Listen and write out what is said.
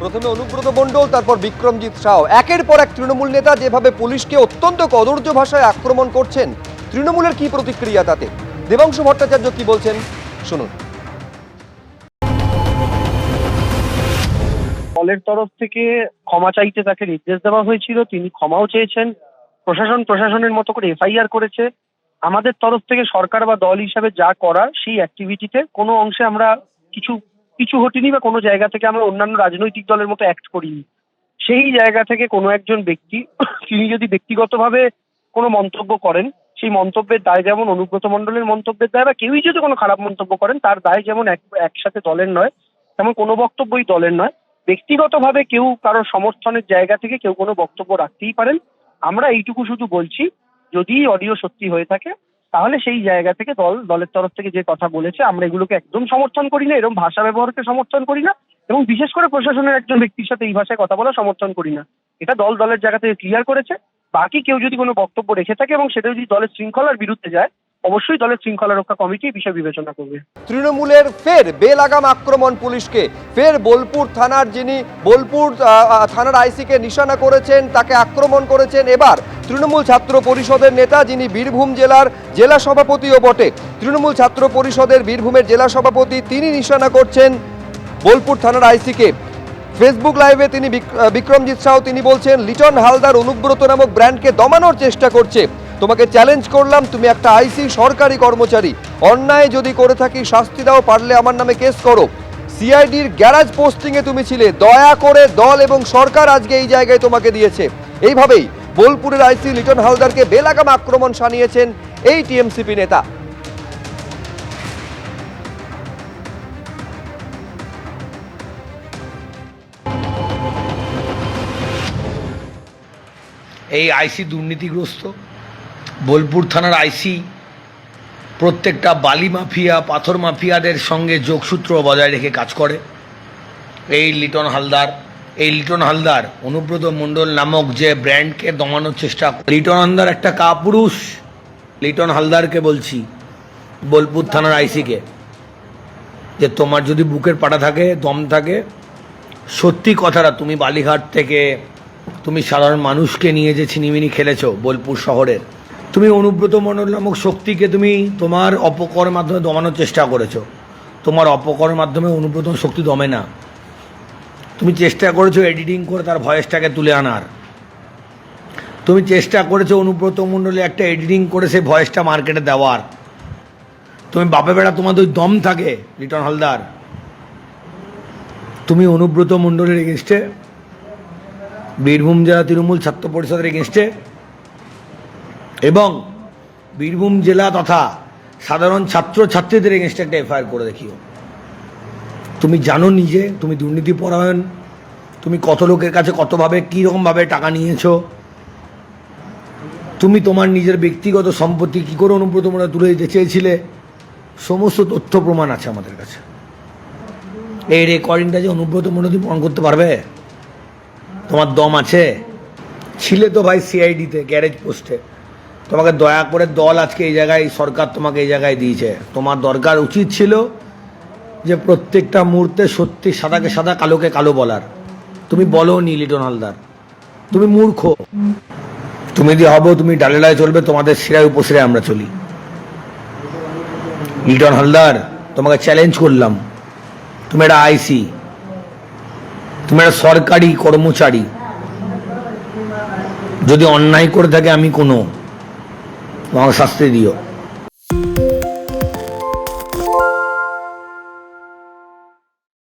প্রথমে অনুব্রত মণ্ডল, তারপর বিক্রমজিৎ সাউ, একের পর এক তৃণমূল নেতা যেভাবে পুলিশকে অত্যন্ত কদর্য ভাষায় আক্রমণ করছেন, তৃণমূলের কি প্রতিক্রিয়া তাতে? দেবাংশু ভট্টাচার্য কি বলছেন শুনুন। দলের তরফ থেকে ক্ষমা চাইতে তাকে নির্দেশ দেওয়া হয়েছিল, তিনি ক্ষমাও চেয়েছেন। প্রশাসনের মতো করে এফআইআর করেছে। আমাদের তরফ থেকে সরকার বা দল হিসাবে যা করার সেই অ্যাক্টিভিটিতে কোনো অংশে আমরা কিছু ঘটিনি বা কোনো জায়গা থেকে আমরা অন্যান্য রাজনৈতিক দলের মতো অ্যাক্ট করিনি। সেই জায়গা থেকে কোনো একজন ব্যক্তি তিনি যদি ব্যক্তিগতভাবে কোনো মন্তব্য করেন, সেই মন্তব্যের দায় যেমন অনুব্রত মণ্ডলের মন্তব্যের দায়, বা কেউই যদি কোনো খারাপ মন্তব্য করেন তার দায় যেমন একসাথে দলের নয়, তেমন কোনো বক্তব্যই দলের নয়। ব্যক্তিগতভাবে কেউ কারো সমর্থনের জায়গা থেকে কেউ কোনো বক্তব্য রাখতেই পারেন। আমরা এইটুকু শুধু বলছি, যদি অডিও সত্যি হয়ে থাকে তাহলে সেই জায়গা থেকে দলের তরফ থেকে যে কথা বলেছে আমরা এগুলোকে একদম সমর্থন করি না, এরকম ভাষা ব্যবহারকে সমর্থন করি না, এবং বিশেষ করে প্রশাসনের একজন ব্যক্তির সাথে এই ভাষায় কথা বলা সমর্থন করি না। এটা দলের জায়গা থেকে ক্লিয়ার করেছে। বাকি কেউ যদি কোনো বক্তব্য রেখে থাকে এবং সেটা যদি দলের শৃঙ্খলার বিরুদ্ধে যায়, অবশ্যই দলের শৃঙ্খলা রক্ষা কমিটি এই বিষয় বিবেচনা করবে। তৃণমূলের ফের বেলাগাম আক্রমণ পুলিশকে, ফের বোলপুর থানার যিনি বোলপুর থানার আইসিকে নিশানা করেছেন, তাকে আক্রমণ করেছেন। এবার তৃণমূল ছাত্র পরিষদের নেতা, যিনি বীরভূম জেলার জেলা সভাপতিও বটে, তৃণমূল ছাত্র পরিষদের বীরভূমের জেলা সভাপতি, তিনি নিশানা করছেন বোলপুর থানার আইসিকে। ফেসবুক লাইভে তিনি বিক্রমজিৎ সাউ তিনি বলছেন, লিটন হালদার অনুব্রত নামক ব্র্যান্ডকে দমানোর চেষ্টা করছে। তোমাকে চ্যালেঞ্জ করলাম, তুমি একটা আইসি সরকারি কর্মচারী, অন্যায় যদি করে থাকি শাস্তি দাও, পারলে আমার নামে কেস করো। সিআইডির গ্যারাজ পোস্টিংয়ে তুমি ছিলে, দয়া করে দল এবং সরকার আজকে এই জায়গায় তোমাকে দিয়েছে। এইভাবেই বোলপুরের আইসি লিটন হালদারকে বেলাগাম আক্রমণ শানিয়েছেন এই টিএমসিপি নেতা। এই আইসি দুর্নীতিগ্রস্ত। বোলপুর থানার আইসি প্রত্যেকটা বালি মাফিয়া, পাথর মাফিয়াদের সঙ্গে যোগসূত্র বজায় রেখে কাজ করে। এই লিটন হালদার অনুব্রত মণ্ডল নামক যে ব্র্যান্ডকে দমানোর চেষ্টা। লিটন হালদার একটা কাপুরুষ। লিটন হালদারকে বলছি, বোলপুর থানার আইসিকে, যে তোমার যদি বুকের পাটা থাকে, দম থাকে, সত্যি কথাটা, তুমি বালিঘাট থেকে তুমি সাধারণ মানুষকে নিয়ে যে ছিনিমিনি খেলেছ বোলপুর শহরের, তুমি অনুব্রত মণ্ডল নামক শক্তিকে তুমি তোমার অপকর্মের মাধ্যমে দমানোর চেষ্টা করেছো। তোমার অপকর্মের মাধ্যমে অনুব্রত শক্তি দমে না। তুমি চেষ্টা করেছো এডিটিং করে তার ভয়েসটাকে তুলে আনার। তুমি চেষ্টা করেছো অনুব্রত মণ্ডলে একটা এডিটিং করে সেই ভয়েসটা মার্কেটে দেওয়ার। তুমি বাপে বেড়া তোমাদের ওই দম থাকে লিটন হালদার, তুমি অনুব্রত মণ্ডলের এগেনস্টে, বীরভূম জেলা তৃণমূল ছাত্র পরিষদের এগেনস্টে এবং বীরভূম জেলা তথা সাধারণ ছাত্রছাত্রীদের এগেনস্টে একটা এফআইআর করে দেখিও। তুমি জানো নিজে তুমি দুর্নীতি পরায়ণ, তুমি কত লোকের কাছে কতভাবে কীরকমভাবে টাকা নিয়েছো, তুমি তোমার নিজের ব্যক্তিগত সম্পত্তি কী করে অনুব্রত মণ্ডল তুলে দিতে চেয়েছিলে, সমস্ত তথ্য প্রমাণ আছে আমাদের কাছে। এই রেকর্ডিংটা যে অনুব্রত মণ্ডল তুমি প্রমাণ করতে পারবে? তোমার দম আছে? ছিলে তো ভাই সিআইডিতে গ্যারেজ পোস্টে। তোমাকে দয়া করে দল আজকে এই জায়গায়, সরকার তোমাকে এই জায়গায় দিয়েছে। তোমার দরকার উচিত ছিল যে প্রত্যেকটা মুহূর্তে সত্যি সাদাকে সাদা, কালোকে কালো বলার। তুমি বলো নি লিটন হালদার, তুমি মূর্খ। তুমি যদি হবো তুমি ডালে ডালে চলবে, তোমাদের শিরায় উপশিরায় আমরা চলি। লিটন হালদার, তোমাকে চ্যালেঞ্জ করলাম, তুমি একটা আইসি, তুমি একটা সরকারি কর্মচারী। যদি অন্যায় করে থাকে আমি কোনো, আমাকে শাস্তি দিও।